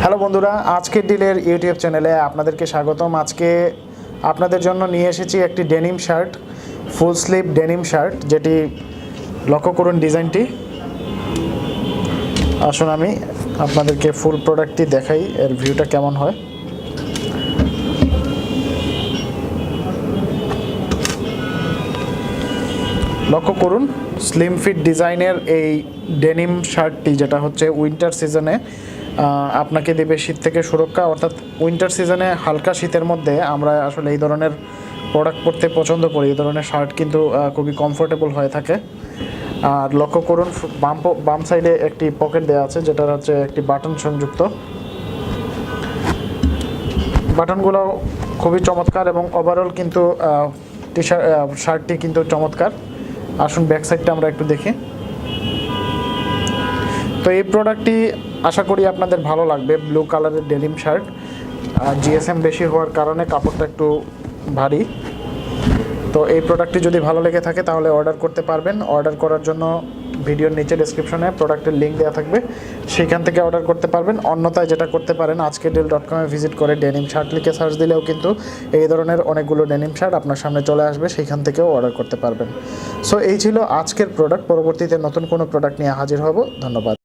Hello বন্ধুরা, আজকের ডিলের YouTube চ্যানেলে আপনাদেরকে স্বাগতম। আজকে আপনাদের জন্য নিয়ে এসেছি একটি denim shirt, full sleeve denim shirt, যেটি লক্ষ্য করুন ডিজাইনটি। আসুন আমি আপনাদেরকে ফুল প্রোডাক্টটি দেখাই, এর ভিউটা কেমন হয়। লক্ষ্য করুন স্লিম ফিট ডিজাইনের এই ডেনিম শার্টটি, যেটা হচ্ছে উইন্টার সিজনে আপনাকে দেবে শীত থেকে সুরক্ষা। অর্থাৎ উইন্টার সিজনে হালকা শীতের মধ্যে আমরা আসলে এই ধরনের প্রোডাক্ট পরতে পছন্দ করি। এই ধরনের শার্ট কিন্তু খুবই কমফোর্টেবল হয়ে থাকে। আর লক্ষ্য করুন বাম সাইডে একটি পকেট দেওয়া আছে, যেটার হচ্ছে একটি বাটন সংযুক্ত। বাটনগুলো খুবই চমৎকার এবং ওভারঅল কিন্তু শার্টটি কিন্তু চমৎকার। আসুন ব্যাক সাইডটা আমরা একটু দেখি। তো এই প্রোডাক্টটি আশা করি আপনাদের ভালো লাগবে। ব্লু কালারের ডেনিম শার্ট, আর জিএসএম বেশি হওয়ার কারণে কাপড়টা একটু ভারী। তো এই প্রোডাক্টটি যদি ভালো লেগে থাকে তাহলে অর্ডার করতে পারবেন। অর্ডার করার জন্য ভিডিওর নিচে ডেসক্রিপশনে প্রোডাক্টের লিঙ্ক দেওয়া থাকবে, সেখান থেকে অর্ডার করতে পারবেন। অন্যথায় যেটা করতে পারেন, আজকেরডেল.com-এ ভিজিট করে ডেনিম শার্ট লিখে সার্চ দিলেও কিন্তু এই ধরনের অনেকগুলো ডেনিম শার্ট আপনার সামনে চলে আসবে, সেইখান থেকেও অর্ডার করতে পারবেন। সো এই ছিল আজকের প্রোডাক্ট। পরবর্তীতে নতুন কোনো প্রোডাক্ট নিয়ে হাজির হব। ধন্যবাদ।